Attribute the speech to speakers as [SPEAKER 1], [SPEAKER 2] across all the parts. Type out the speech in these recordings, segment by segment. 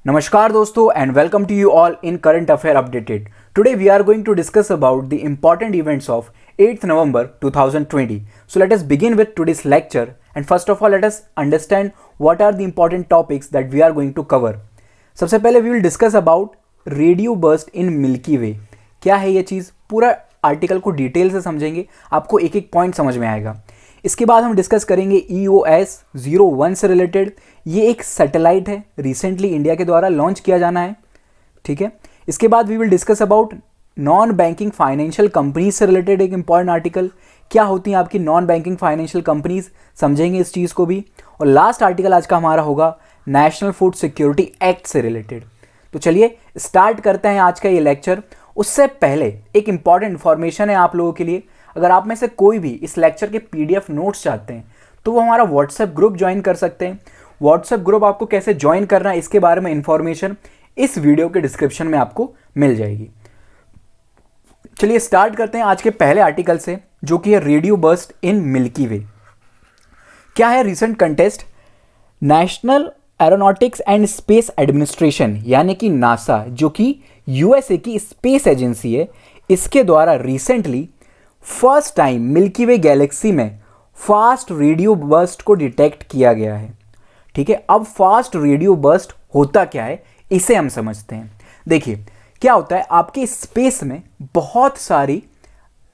[SPEAKER 1] Namaskar dosto and welcome to you all in Current Affair Updated. Today we are going to discuss about the important events of 8th November 2020. So let us begin with today's lecture and first of all let us understand what are the important topics that we are going to cover. सबसे पहले we will discuss about radio burst in Milky Way. क्या है ये चीज़, पूरा article को detail से समझेंगे, आपको एक एक पॉइंट समझ में आएगा. इसके बाद हम डिस्कस करेंगे EOS-01 से रिलेटेड. ये एक सैटेलाइट है, रिसेंटली इंडिया के द्वारा लॉन्च किया जाना है. ठीक है. इसके बाद we will discuss about non banking financial companies से रिलेटेड एक इंपॉर्टेंट आर्टिकल. क्या होती हैं आपकी नॉन बैंकिंग फाइनेंशियल कंपनीज, समझेंगे इस चीज़ को भी. और लास्ट आर्टिकल आज का हमारा होगा नेशनल फूड सिक्योरिटी एक्ट से रिलेटेड. तो चलिए स्टार्ट करते हैं आज का ये लेक्चर. उससे पहले एक इंपॉर्टेंट इन्फॉर्मेशन है आप लोगों के लिए. अगर आप में से कोई भी इस लेक्चर के PDF नोट्स चाहते हैं तो वो हमारा व्हाट्सएप ग्रुप ज्वाइन कर सकते हैं. व्हाट्सएप ग्रुप आपको कैसे ज्वाइन करना है इसके बारे में इंफॉर्मेशन इस वीडियो के डिस्क्रिप्शन में आपको मिल जाएगी. चलिए स्टार्ट करते हैं आज के पहले आर्टिकल से, जो कि है रेडियो बर्स्ट इन मिल्की वे. क्या है recent contest, national aeronautics and space administration यानी कि नासा, जो कि USA की स्पेस एजेंसी है, इसके द्वारा रिसेंटली फर्स्ट टाइम मिल्की वे गैलेक्सी में फास्ट रेडियो बर्स्ट को डिटेक्ट किया गया है. ठीक है. अब फास्ट रेडियो बर्स्ट होता क्या है इसे हम समझते हैं. देखिए क्या होता है, आपके स्पेस में बहुत सारी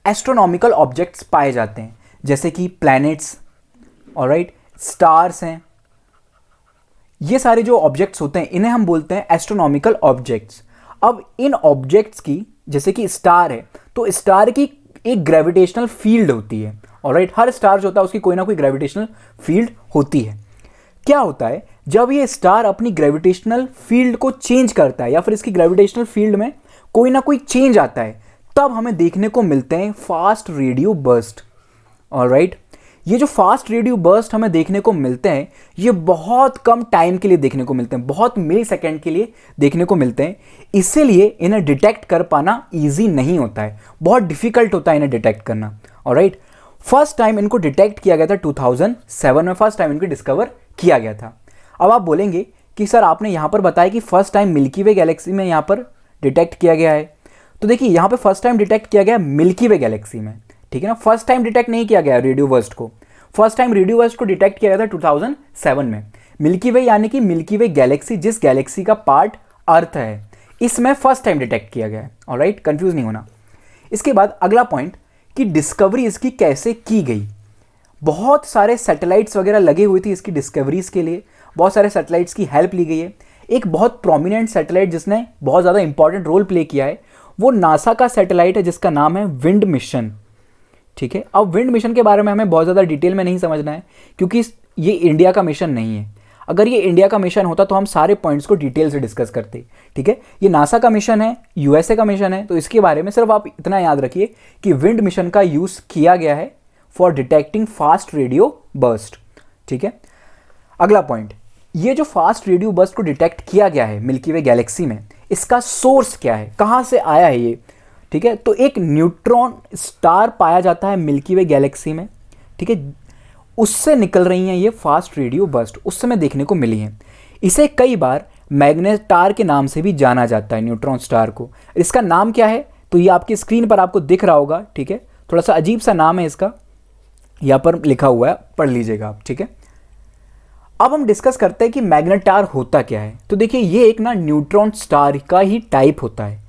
[SPEAKER 1] एस्ट्रोनॉमिकल ऑब्जेक्ट्स पाए जाते हैं, जैसे कि प्लैनेट्स, ऑलराइट, स्टार्स हैं. ये सारे जो ऑब्जेक्ट्स होते हैं इन्हें हम बोलते हैं एस्ट्रोनॉमिकल ऑब्जेक्ट्स. अब इन ऑब्जेक्ट्स की, जैसे कि स्टार है, तो स्टार की एक ग्रेविटेशनल फील्ड होती है. ऑलराइट, हर स्टार जो होता है उसकी कोई ना कोई ग्रेविटेशनल फील्ड होती है. क्या होता है, जब ये स्टार अपनी ग्रेविटेशनल फील्ड को चेंज करता है या फिर इसकी ग्रेविटेशनल फील्ड में कोई ना कोई चेंज आता है, तब हमें देखने को मिलते हैं फास्ट रेडियो बर्स्ट. ऑलराइट, ये जो फास्ट रेडियो बर्स्ट हमें देखने को मिलते हैं ये बहुत कम टाइम के लिए देखने को मिलते हैं, बहुत मिली सेकेंड के लिए देखने को मिलते हैं. इसीलिए इन्हें डिटेक्ट कर पाना ईजी नहीं होता है, बहुत डिफिकल्ट होता है इन्हें डिटेक्ट करना. ऑलराइट, फर्स्ट टाइम इनको डिटेक्ट किया गया था 2007 में, फर्स्ट टाइम इनको डिस्कवर किया गया था. अब आप बोलेंगे कि सर आपने यहाँ पर बताया कि फर्स्ट टाइम मिल्की वे गैलेक्सी में यहाँ पर डिटेक्ट किया गया है. तो देखिए यहाँ पे फर्स्ट टाइम डिटेक्ट किया गया मिल्की वे गैलेक्सी में. ठीक है ना, फर्स्ट टाइम डिटेक्ट नहीं किया गया रेडियो बर्स्ट को. फर्स्ट टाइम रेडियो बर्स्ट को डिटेक्ट किया गया था 2007 में. मिल्की वे यानी कि मिल्की वे गैलेक्सी, जिस गैलेक्सी का पार्ट अर्थ है, इसमें फर्स्ट टाइम डिटेक्ट किया गया है. ऑलराइट, कंफ्यूज नहीं होना. इसके बाद अगला पॉइंट कि डिस्कवरी इसकी कैसे की गई. बहुत सारे सैटेलाइट्स वगैरह लगे हुए थे इसकी डिस्कवरीज के लिए, बहुत सारे सैटेलाइट्स की हेल्प ली गई है. एक बहुत प्रोमिनेंट सैटेलाइट जिसने बहुत ज़्यादा इंपॉर्टेंट रोल प्ले किया है वो नासा का सैटेलाइट है जिसका नाम है विंड मिशन. ठीक है. अब विंड मिशन के बारे में हमें बहुत ज़्यादा डिटेल में नहीं समझना है क्योंकि ये इंडिया का मिशन नहीं है. अगर ये इंडिया का मिशन होता तो हम सारे पॉइंट्स को डिटेल से डिस्कस करते. ठीक है. ये नासा का मिशन है, USA का मिशन है, तो इसके बारे में सिर्फ आप इतना याद रखिए कि विंड मिशन का यूज़ किया गया है for detecting fast radio burst. ठीक है. अगला पॉइंट, ये जो फास्ट रेडियो बर्स्ट को डिटेक्ट किया गया है मिल्की वे गैलेक्सी में, इसका सोर्स क्या है, कहाँ से आया है ये. ठीक है. तो एक न्यूट्रॉन स्टार पाया जाता है मिल्की वे गैलेक्सी में. ठीक है. उससे निकल रही हैं ये फास्ट रेडियो बर्स्ट, उस समय देखने को मिली हैं. इसे कई बार मैग्नेटार के नाम से भी जाना जाता है, न्यूट्रॉन स्टार को. इसका नाम क्या है तो ये आपकी स्क्रीन पर आपको दिख रहा होगा. ठीक है. थोड़ा सा अजीब सा नाम है इसका, यहाँ पर लिखा हुआ है, पढ़ लीजिएगा आप. ठीक है. अब हम डिस्कस करते हैं कि मैग्नेटार होता क्या है. तो देखिए ये एक ना न्यूट्रॉन स्टार का ही टाइप होता है.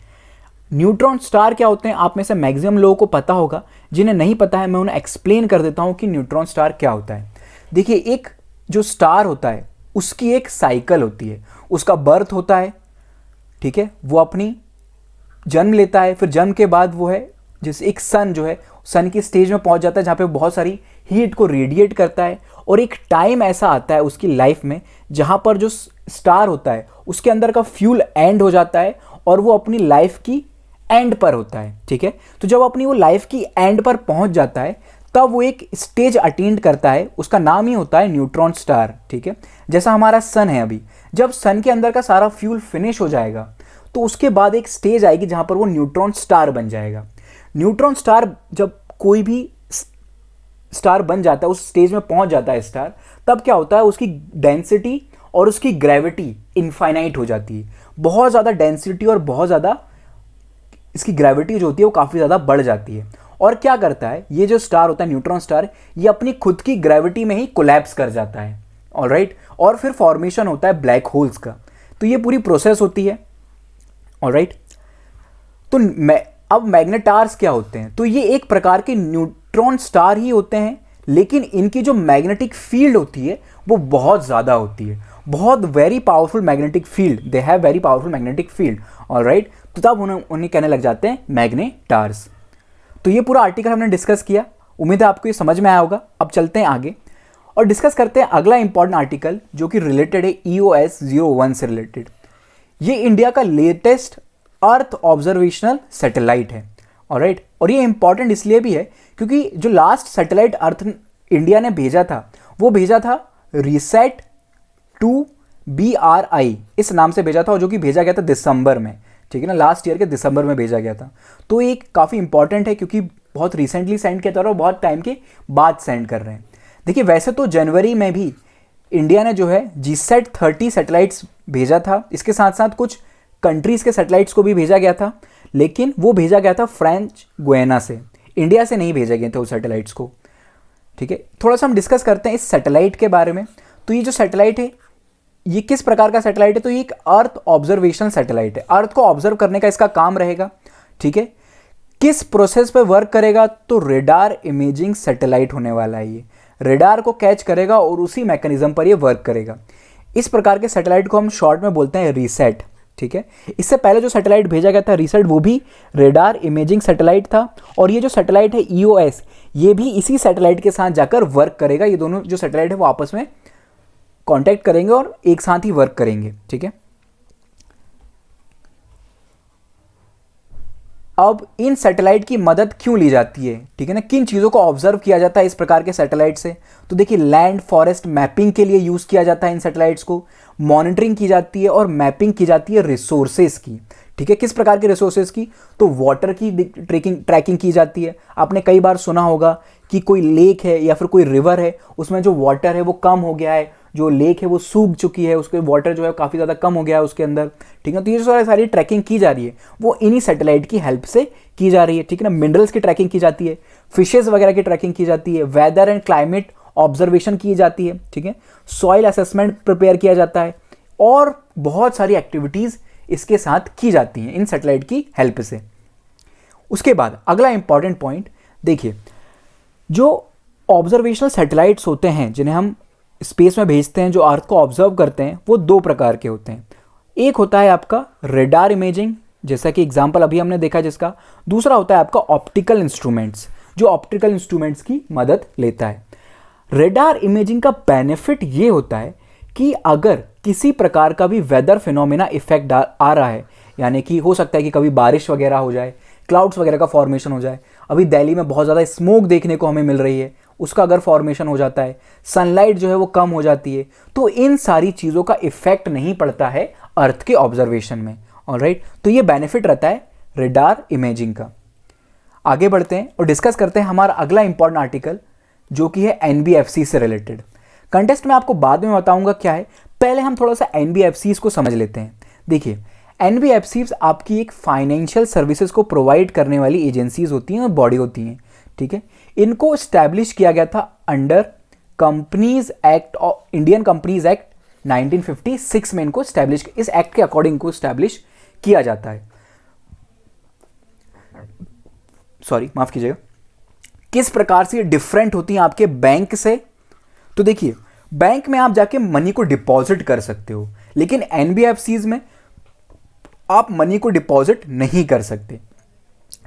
[SPEAKER 1] न्यूट्रॉन स्टार क्या होते हैं आप में से मैक्सिमम लोगों को पता होगा, जिन्हें नहीं पता है मैं उन्हें एक्सप्लेन कर देता हूं कि न्यूट्रॉन स्टार क्या होता है. देखिए एक जो स्टार होता है उसकी एक साइकिल होती है, उसका बर्थ होता है. ठीक है. वो अपनी जन्म लेता है, फिर जन्म के बाद वो है जैसे एक सन जो है सन की स्टेज में पहुंच जाता है जहाँ पे बहुत सारी हीट को रेडिएट करता है. और एक टाइम ऐसा आता है उसकी लाइफ में जहाँ पर जो स्टार होता है उसके अंदर का फ्यूल एंड हो जाता है और वो अपनी लाइफ की एंड पर होता है. ठीक है. तो जब अपनी वो लाइफ की एंड पर पहुंच जाता है तब वो एक स्टेज अटेंड करता है, उसका नाम ही होता है न्यूट्रॉन स्टार. ठीक है. जैसा हमारा सन है अभी, जब सन के अंदर का सारा फ्यूल फिनिश हो जाएगा तो उसके बाद एक स्टेज आएगी जहां पर वो न्यूट्रॉन स्टार बन जाएगा. न्यूट्रॉन स्टार जब कोई भी स्टार बन जाता है, उस स्टेज में पहुंच जाता है स्टार, तब क्या होता है उसकी डेंसिटी और उसकी ग्रेविटी इनफाइनाइट हो जाती है, बहुत ज़्यादा डेंसिटी और बहुत ज़्यादा इसकी ग्रेविटी जो होती है वो काफ़ी ज़्यादा बढ़ जाती है। और क्या करता है, ये जो स्टार होता है न्यूट्रॉन स्टार, ये अपनी खुद की ग्रेविटी में ही कोलैप्स कर जाता है, ऑलराइट, और फिर फॉर्मेशन होता है ब्लैक होल्स का। तो ये पूरी प्रोसेस होती है, ऑलराइट। तो अब मैग्नेटार्स क्या होते हैं, तो ये एक प्रकार के न्यूट्रॉन स्टार ही होते हैं, लेकिन इनकी जो मैग्नेटिक फील्ड होती है वो बहुत ज़्यादा होती है, बहुत very powerful magnetic field, they have very powerful magnetic field, alright. तो तब उन्हें कहने लग जाते हैं मैग्नेटार्स। तो ये पूरा आर्टिकल हमने डिस्कस किया, उम्मीद है आपको ये समझ में आया होगा। अब चलते हैं आगे और डिस्कस करते हैं अगला इंपॉर्टेंट आर्टिकल जो कि रिलेटेड है EOS-01 से रिलेटेड। ये इंडिया का लेटेस्ट अर्थ ऑब्जर्वेशनल सैटेलाइट है, ऑलराइट। और ये इंपॉर्टेंट इसलिए भी है क्योंकि जो लास्ट सैटेलाइट अर्थ इंडिया ने भेजा था वो भेजा था रिसेट 2 BRI, इस नाम से भेजा था, और जो कि भेजा गया था दिसंबर में, ठीक है ना, लास्ट ईयर के दिसंबर में भेजा गया था। तो एक काफ़ी इंपॉर्टेंट है क्योंकि बहुत रिसेंटली सेंड किया था और बहुत टाइम के बाद सेंड कर रहे हैं। देखिए वैसे तो जनवरी में भी इंडिया ने जो है GSAT 30 सैटेलाइट्स भेजा था, इसके साथ साथ कुछ कंट्रीज़ के सैटेलाइट्स को भी भेजा गया था, लेकिन वो भेजा गया था फ्रेंच गुयाना से, इंडिया से नहीं भेजे गए थे उस सैटेलाइट्स को, ठीक है। थोड़ा सा हम डिस्कस करते हैं इस सैटेलाइट के बारे में। तो ये जो सैटेलाइट है ये किस प्रकार का सैटेलाइट है, तो ये एक अर्थ ऑब्जर्वेशन सैटेलाइट है, अर्थ को ऑब्जर्व करने का इसका काम रहेगा, ठीक है। किस प्रोसेस पे वर्क करेगा, तो रेडार इमेजिंग सैटेलाइट होने वाला है। ये रेडार को कैच करेगा और उसी मैकेनिज्म पर ये वर्क करेगा। इस प्रकार के सैटेलाइट को हम शॉर्ट में बोलते हैं रिसेट, ठीक है। इससे पहले जो सैटेलाइट भेजा गया था रिसेट, वो भी रेडार इमेजिंग सैटेलाइट था, और ये जो सैटेलाइट है EOS, ये भी इसी सैटेलाइट के साथ जाकर वर्क करेगा। ये दोनों जो सैटेलाइट है वो आपस में कांटेक्ट करेंगे और एक साथ ही वर्क करेंगे, ठीक है। अब इन सैटेलाइट की मदद क्यों ली जाती है, ठीक है ना, किन चीज़ों को ऑब्जर्व किया जाता है इस प्रकार के सैटेलाइट से, तो देखिए लैंड फॉरेस्ट मैपिंग के लिए यूज़ किया जाता है इन सैटेलाइट्स को, मॉनिटरिंग की जाती है और मैपिंग की जाती है रिसोर्सेज की, ठीक है। किस प्रकार के रिसोर्सेज की, तो वाटर की ट्रैकिंग की जाती है। आपने कई बार सुना होगा कि कोई लेक है या फिर कोई रिवर है, उसमें जो वाटर है वो कम हो गया है, जो लेक है वो सूख चुकी है, उसके वाटर जो है काफ़ी ज़्यादा कम हो गया है उसके अंदर, ठीक है। तो ये जो सारी ट्रैकिंग की जा रही है वो इन्हीं सैटेलाइट की हेल्प से की जा रही है, ठीक है ना। मिनरल्स की ट्रैकिंग की जाती है, फिशेज वगैरह की ट्रैकिंग की जाती है, वेदर एंड क्लाइमेट ऑब्जर्वेशन की जाती है, ठीक है, सॉइल असेसमेंट प्रिपेयर किया जाता है, और बहुत सारी एक्टिविटीज़ इसके साथ की जाती हैं इन सैटेलाइट की हेल्प से। उसके बाद अगला इंपॉर्टेंट पॉइंट देखिए, जो ऑब्जर्वेशनल सैटेलाइट्स होते हैं जिन्हें हम स्पेस में भेजते हैं, जो अर्थ को ऑब्जर्व करते हैं, वो दो प्रकार के होते हैं। एक होता है आपका रेडार इमेजिंग, जैसा कि एग्जांपल अभी हमने देखा जिसका। दूसरा होता है आपका ऑप्टिकल इंस्ट्रूमेंट्स, जो ऑप्टिकल इंस्ट्रूमेंट्स की मदद लेता है। रेडार इमेजिंग का बेनिफिट ये होता है कि अगर किसी प्रकार का भी वेदर फिनोमेना इफेक्ट आ रहा है, यानी कि हो सकता है कि कभी बारिश वगैरह हो जाए, क्लाउड्स वगैरह का फॉर्मेशन हो जाए, अभी दिल्ली में बहुत ज़्यादा स्मोक देखने को हमें मिल रही है, उसका अगर फॉर्मेशन हो जाता है, सनलाइट जो है वो कम हो जाती है, तो इन सारी चीज़ों का इफेक्ट नहीं पड़ता है अर्थ के ऑब्जर्वेशन में, ऑलराइट। तो ये बेनिफिट रहता है रेडार इमेजिंग का। आगे बढ़ते हैं और डिस्कस करते हैं हमारा अगला इंपॉर्टेंट आर्टिकल जो कि है NBFC से रिलेटेड। कंटेस्ट में आपको बाद में बताऊंगा क्या है, पहले हम थोड़ा सा NBFCs को समझ लेते हैं। देखिए NBFCs आपकी एक फाइनेंशियल सर्विसेज को प्रोवाइड करने वाली एजेंसीज होती हैं और बॉडी होती हैं, ठीक है। इनको स्टैब्लिश किया गया था अंडर कंपनीज एक्ट और इंडियन कंपनीज एक्ट 1956 में इनको स्टैब्लिश, इस एक्ट के अकॉर्डिंग को स्टैब्लिश किया जाता है। सॉरी, माफ कीजिएगा। किस प्रकार से ये डिफरेंट होती हैं आपके बैंक से, तो देखिए बैंक में आप जाके मनी को डिपॉजिट कर सकते हो, लेकिन NBFCs में आप मनी को डिपॉजिट नहीं कर सकते,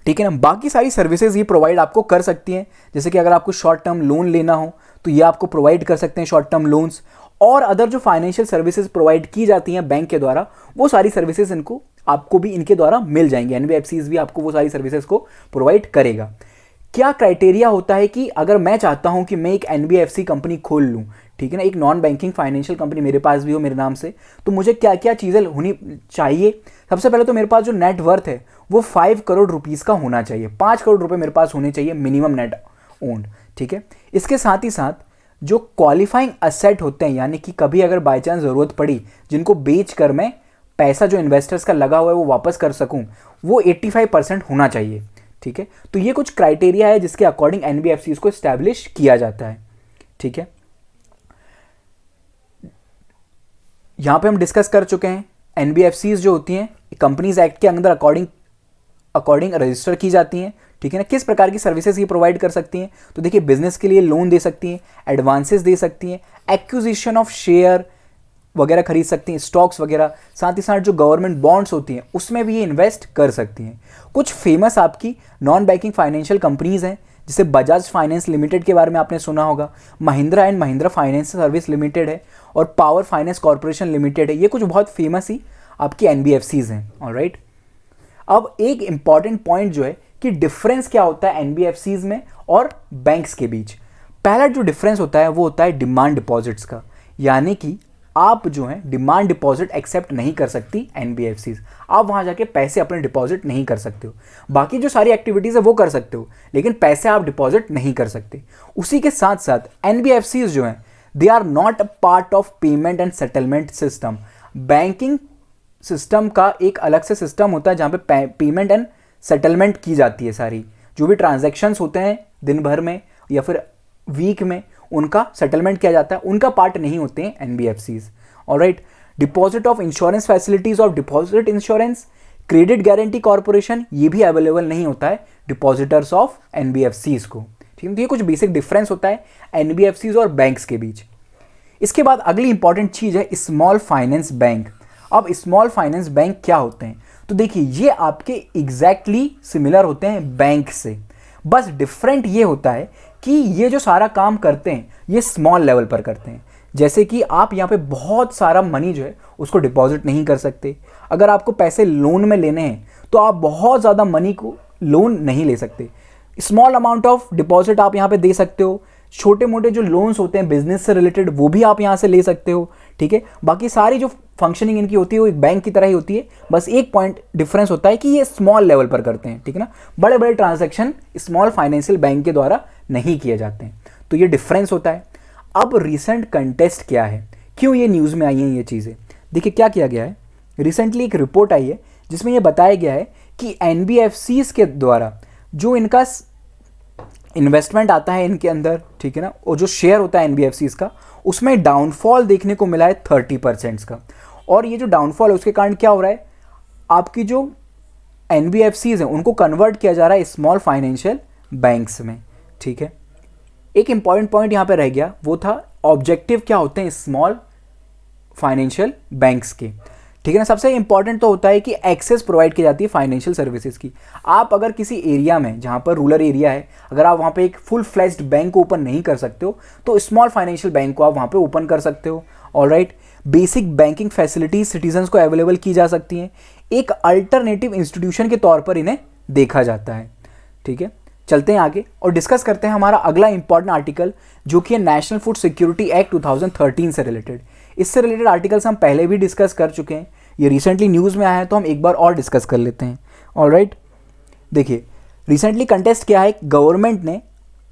[SPEAKER 1] ठीक है ना। बाकी सारी सर्विसेज ये प्रोवाइड आपको कर सकती हैं, जैसे कि अगर आपको शॉर्ट टर्म लोन लेना हो तो ये आपको प्रोवाइड कर सकते हैं शॉर्ट टर्म लोन्स, और अदर जो फाइनेंशियल सर्विसेज प्रोवाइड की जाती हैं बैंक के द्वारा, वो सारी सर्विसेज इनको आपको भी इनके द्वारा मिल जाएंगी। NBFCs भी आपको वो सारी सर्विसेज को प्रोवाइड करेगा। क्या क्राइटेरिया होता है कि अगर मैं चाहता हूं कि मैं एक NBFC कंपनी खोल लूं, ठीक है ना, एक नॉन बैंकिंग फाइनेंशियल कंपनी मेरे पास भी हो मेरे नाम से, तो मुझे क्या क्या चीज़ें होनी चाहिए। सबसे पहले तो मेरे पास जो नेट वर्थ है वो 5 करोड़ रुपीज़ का होना चाहिए, 5 करोड़ रुपए मेरे पास होने चाहिए मिनिमम नेट ओन्ड, ठीक है। इसके साथ ही साथ जो क्वालिफाइंग असेट होते हैं, यानी कि कभी अगर बाय चांस ज़रूरत पड़ी जिनको बेच कर मैं पैसा जो इन्वेस्टर्स का लगा हुआ है वो वापस कर सकूं, वो 85% होना चाहिए। ठीक है, तो ये कुछ क्राइटेरिया है जिसके अकॉर्डिंग एनबीएफसीज को एस्टैब्लिश किया जाता है। ठीक है, यहां पे हम डिस्कस कर चुके हैं एनबीएफसीज जो होती हैं कंपनीज एक्ट के अंदर अकॉर्डिंग रजिस्टर की जाती हैं। ठीक है ना, किस प्रकार की सर्विसेज ये प्रोवाइड कर सकती हैं, तो देखिए बिजनेस के लिए लोन दे सकती हैं, एडवांसेस दे सकती हैं, एक्विजिशन ऑफ शेयर वगैरह खरीद सकती हैं, स्टॉक्स वगैरह, साथ ही साथ जो गवर्नमेंट बॉन्ड्स होती हैं उसमें भी ये इन्वेस्ट कर सकती हैं। कुछ फेमस आपकी नॉन बैंकिंग फाइनेंशियल कंपनीज हैं, जैसे बजाज फाइनेंस लिमिटेड के बारे में आपने सुना होगा, Mahindra and Mahindra finance service limited है, और पावर फाइनेंस कॉर्पोरेशन लिमिटेड है। ये कुछ बहुत फेमस ही आपकी एनबीएफसीज हैं। ऑलराइट, अब एक इंपॉर्टेंट पॉइंट जो है कि डिफरेंस क्या होता है एनबीएफसीज में और बैंक्स के बीच। पहला जो डिफरेंस होता है वो होता है डिमांड डिपॉजिट्स का, यानी कि आप जो है डिमांड डिपॉजिट एक्सेप्ट नहीं कर सकती एनबीएफसीज, आप वहां जाके पैसे अपने डिपॉजिट नहीं कर सकते हो। बाकी जो सारी एक्टिविटीज है वो कर सकते हो, लेकिन पैसे आप डिपॉजिट नहीं कर सकते। उसी के साथ साथ एनबीएफसीज जो है they are not a part of payment and settlement system. Banking system का एक अलग से सिस्टम होता है जहां पे पेमेंट एंड सेटलमेंट की जाती है, सारी जो भी ट्रांजैक्शंस होते हैं दिन भर में या फिर वीक में उनका सेटलमेंट किया जाता है, उनका पार्ट नहीं होते हैं NBFCs. Alright, deposit of insurance facilities of deposit insurance, credit guarantee corporation, ये भी अवेलेबल नहीं होता है डिपॉजिटर्स ऑफ एनबीएफसीज को। ठीक है, तो ये कुछ बेसिक डिफरेंस होता है एनबीएफसीज और बैंक्स के बीच। इसके बाद अगली इंपॉर्टेंट चीज है स्मॉल फाइनेंस बैंक। अब स्मॉल फाइनेंस बैंक क्या होते हैं, तो देखिए ये आपके एग्जैक्टली सिमिलर होते हैं बैंक से, बस डिफरेंट ये होता है कि ये जो सारा काम करते हैं ये स्मॉल लेवल पर करते हैं। जैसे कि आप यहाँ पे बहुत सारा मनी जो है उसको डिपॉजिट नहीं कर सकते। अगर आपको पैसे लोन में लेने हैं तो आप बहुत ज़्यादा मनी को लोन नहीं ले सकते। स्मॉल अमाउंट ऑफ डिपॉजिट आप यहाँ पे दे सकते हो। छोटे मोटे जो लोन्स होते हैं बिजनेस से रिलेटेड वो भी आप यहाँ से ले सकते हो। ठीक है, बाकी सारी जो फंक्शनिंग इनकी होती है वो एक बैंक की तरह ही होती है, बस एक पॉइंट डिफरेंस होता है कि ये स्मॉल लेवल पर करते हैं। ठीक है ना, बड़े बड़े ट्रांजैक्शन स्मॉल फाइनेंशियल बैंक के द्वारा नहीं किए जाते हैं, तो ये डिफरेंस होता है। अब रिसेंट कंटेस्ट क्या है, क्यों ये न्यूज़ में आई हैं ये चीज़ें, देखिए क्या किया गया है। रिसेंटली एक रिपोर्ट आई है जिसमें यह बताया गया है कि एनबीएफसीज के द्वारा जो इनका इन्वेस्टमेंट आता है इनके अंदर, ठीक है ना, और जो शेयर होता है एनबीएफसीज का उसमें डाउनफॉल देखने को मिला है 30% का। और ये जो डाउनफॉल है उसके कारण क्या हो रहा है, आपकी जो एनबीएफसीज हैं उनको कन्वर्ट किया जा रहा है स्मॉल फाइनेंशियल बैंक्स में। ठीक है, एक इंपॉर्टेंट पॉइंट यहाँ पे रह गया, वो था ऑब्जेक्टिव क्या होते हैं स्मॉल फाइनेंशियल बैंक्स के। ठीक है ना, सबसे इंपॉर्टेंट तो होता है कि एक्सेस प्रोवाइड की जाती है फाइनेंशियल सर्विसेज की। आप अगर किसी एरिया में जहाँ पर रूरल एरिया है, अगर आप वहाँ पे एक फुल फ्लेज्ड बैंक को ओपन नहीं कर सकते हो तो स्मॉल फाइनेंशियल बैंक को आप वहाँ पे ओपन कर सकते हो। Alright, basic banking facilities citizens को अवेलेबल की जा सकती हैं, एक अल्टरनेटिव इंस्टीट्यूशन के तौर पर इन्हें देखा जाता है। ठीक है, चलते हैं आगे और डिस्कस करते हैं हमारा अगला इंपॉर्टेंट आर्टिकल जो कि है नेशनल फूड सिक्योरिटी एक्ट 2013 से रिलेटेड। इससे रिलेटेड आर्टिकल्स हम पहले भी डिस्कस कर चुके हैं, ये रिसेंटली न्यूज़ में आया है तो हम एक बार और डिस्कस कर लेते हैं। ऑलराइट, देखिए रिसेंटली कंटेस्ट किया है, गवर्नमेंट ने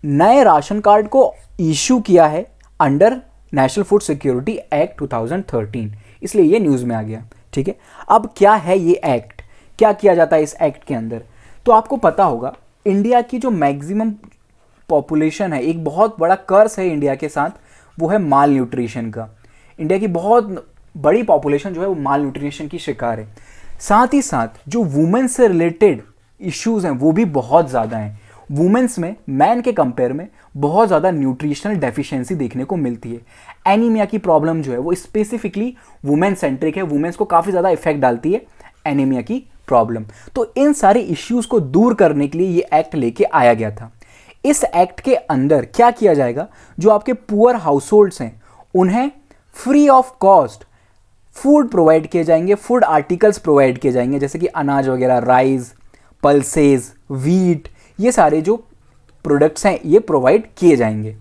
[SPEAKER 1] नए राशन कार्ड को इशू किया है under national food security act 2013, इसलिए ये न्यूज़ में आ गया। ठीक है, अब क्या है ये एक्ट, क्या किया जाता है इस एक्ट के अंदर, तो आपको पता होगा इंडिया की जो मैक्सिमम पॉपुलेशन है, एक बहुत बड़ा कर्स है इंडिया के साथ, वो है माल न्यूट्रिशन का। इंडिया की बहुत बड़ी पॉपुलेशन जो है वो माल न्यूट्रिशन की शिकार है। साथ ही साथ जो वुमेन्स से रिलेटेड इश्यूज हैं वो भी बहुत ज़्यादा हैं। वुमेन्स में मैन के कंपेयर में बहुत ज़्यादा न्यूट्रिशनल डेफिशिएंसी देखने को मिलती है। एनीमिया की प्रॉब्लम जो है वो स्पेसिफिकली वुमेन सेंट्रिक है, वुमेन्स को काफ़ी ज़्यादा इफेक्ट डालती है एनीमिया की प्रॉब्लम। तो इन सारे इश्यूज को दूर करने के लिए ये एक्ट लेके आया गया था। इस एक्ट के अंदर क्या किया जाएगा, जो आपके पुअर हाउसहोल्ड्स हैं उन्हें free of cost food provide किए जाएंगे, फूड आर्टिकल्स प्रोवाइड किए जाएंगे, जैसे कि अनाज वगैरह, राइस, पल्सेस, वीट, ये सारे जो प्रोडक्ट्स हैं ये प्रोवाइड किए जाएंगे।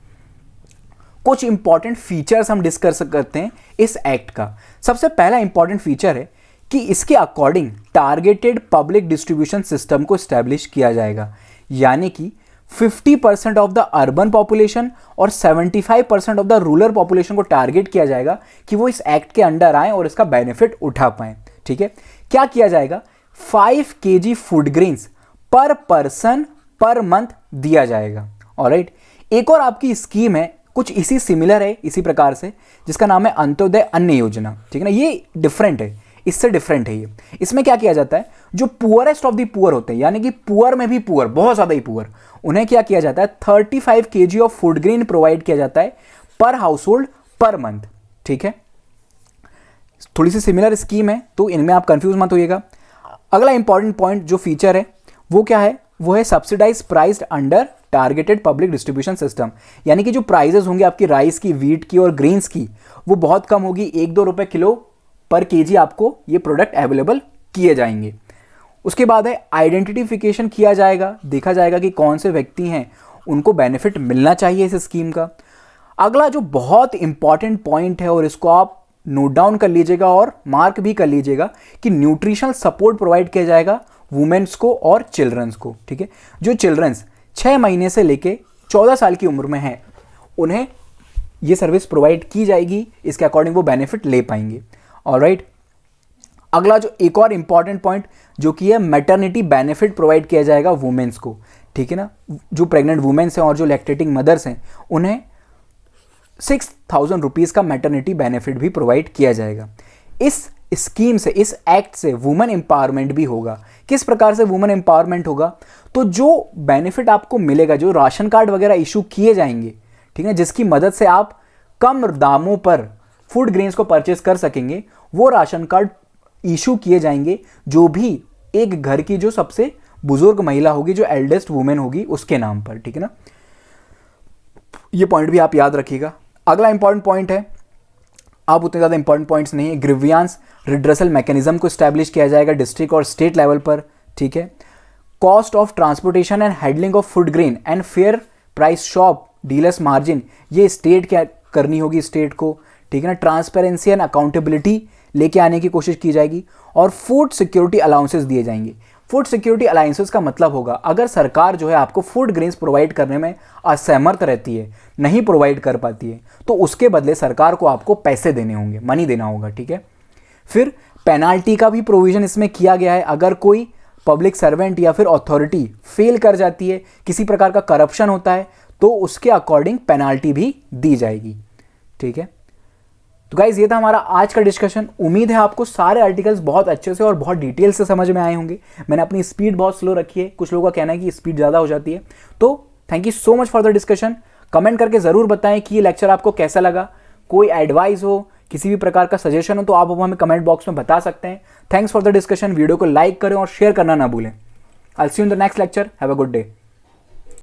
[SPEAKER 1] कुछ इंपॉर्टेंट फीचर्स हम डिस्कस करते हैं इस एक्ट का। सबसे पहला इंपॉर्टेंट फीचर है कि इसके according targeted public distribution system को इस्टेब्लिश किया जाएगा, यानी कि 50% ऑफ द अर्बन पॉपुलेशन और 75% ऑफ द रूरल पॉपुलेशन को टारगेट किया जाएगा कि वो इस एक्ट के अंडर आए और इसका बेनिफिट उठा पाएं। ठीक है, क्या किया जाएगा, 5 kg फूड ग्रेन्स पर पर्सन पर मंथ दिया जाएगा। ऑलराइट, एक और आपकी स्कीम है कुछ इसी सिमिलर है, इसी प्रकार से, जिसका नाम है अंत्योदय अन्न योजना। ठीक है ना, ये डिफरेंट है, इससे डिफरेंट है ये। इसमें क्या किया जाता है, जो पुअरेस्ट ऑफ द पुअर होते हैं, यानी कि पुअर में भी पुअर, बहुत ज़्यादा ही पुअर, उन्हें क्या किया जाता है, 35 kg of food grain provide किया जाता है पर हाउस होल्ड पर मंथ। ठीक है, थोड़ी सी सिमिलर स्कीम है, तो इनमें आप कंफ्यूज मत होइएगा। अगला इंपॉर्टेंट पॉइंट जो फीचर है वो क्या है, वो है subsidise priced under targeted public distribution system. यानी कि जो प्राइजेस होंगे आपकी राइस की, वीट की और ग्रेन्स की, वो बहुत कम होगी, 1-2 रुपए किलो पर केजी आपको ये प्रोडक्ट अवेलेबल किए जाएंगे। उसके बाद है आइडेंटिफिकेशन किया जाएगा, देखा जाएगा कि कौन से व्यक्ति हैं उनको बेनिफिट मिलना चाहिए इस स्कीम का। अगला जो बहुत इंपॉर्टेंट पॉइंट है, और इसको आप नोट डाउन कर लीजिएगा और मार्क भी कर लीजिएगा, कि न्यूट्रिशनल सपोर्ट प्रोवाइड किया जाएगा वुमेन्स को और चिल्ड्रंस को। ठीक है, जो चिल्ड्रंस 6 महीने से लेके 14 साल की उम्र में हैं, उन्हें ये सर्विस प्रोवाइड की जाएगी, इसके अकॉर्डिंग वो बेनिफिट ले पाएंगे। ऑलराइट, अगला जो एक और इंपॉर्टेंट पॉइंट जो कि है मैटरनिटी बेनिफिट प्रोवाइड किया जाएगा वुमेन्स को। ठीक है ना, जो प्रेग्नेंट वुमेन्स हैं और जो लैक्टेटिंग मदर्स हैं, उन्हें 6,000 रुपीज़ का मैटरनिटी बेनिफिट भी प्रोवाइड किया जाएगा। इस स्कीम से, इस एक्ट से वुमेन एम्पावरमेंट भी होगा। किस प्रकार से वुमेन एम्पावरमेंट होगा, तो जो बेनिफिट आपको मिलेगा, जो राशन कार्ड वगैरह इशू किए जाएंगे, ठीक है, जिसकी मदद से आप कम दामों पर फूड ग्रेन्स को परचेस कर सकेंगे, वो राशन कार्ड इशू किए जाएंगे जो भी एक घर की जो सबसे बुजुर्ग महिला होगी, जो एल्डेस्ट वुमेन होगी, उसके नाम पर। ठीक है ना, ये पॉइंट भी आप याद रखिएगा। अगला इंपॉर्टेंट पॉइंट है, आप उतने ज़्यादा इंपॉर्टेंट पॉइंट्स नहीं है, ग्रीवियंस रिड्रेसल मैकेनिज्म को स्टैब्लिश किया जाएगा डिस्ट्रिक्ट और स्टेट लेवल पर। ठीक है, cost of transportation and handling of food grain and fair price shop dealers margin, ये स्टेट क्या करनी होगी, स्टेट को। ठीक है ना, ट्रांसपेरेंसी एंड अकाउंटेबिलिटी लेके आने की कोशिश की जाएगी, और फूड सिक्योरिटी अलाउंसेस दिए जाएंगे। फूड सिक्योरिटी अलाउंसेस का मतलब होगा, अगर सरकार जो है आपको फूड ग्रेन्स प्रोवाइड करने में असमर्थ रहती है, नहीं प्रोवाइड कर पाती है, तो उसके बदले सरकार को आपको पैसे देने होंगे, मनी देना होगा। ठीक है, फिर पेनाल्टी का भी प्रोविजन इसमें किया गया है। अगर कोई पब्लिक सर्वेंट या फिर अथॉरिटी फेल कर जाती है, किसी प्रकार का करप्शन होता है, तो उसके अकॉर्डिंग पेनाल्टी भी दी जाएगी। ठीक है, तो गाइज ये था हमारा आज का डिस्कशन। उम्मीद है आपको सारे आर्टिकल्स बहुत अच्छे से और बहुत डिटेल से समझ में आए होंगे। मैंने अपनी स्पीड बहुत स्लो रखी है, कुछ लोगों का कहना है कि स्पीड ज़्यादा हो जाती है। तो thank you so much for the discussion. Comment करके ज़रूर बताएं कि ये लेक्चर आपको कैसा लगा। कोई एडवाइस हो, किसी भी प्रकार का सजेशन हो, तो आप हमें कमेंट बॉक्स में बता सकते हैं। Thanks for the discussion. Video को लाइक करें और शेयर करना ना भूलें। I will see you in the next lecture. Have a good day.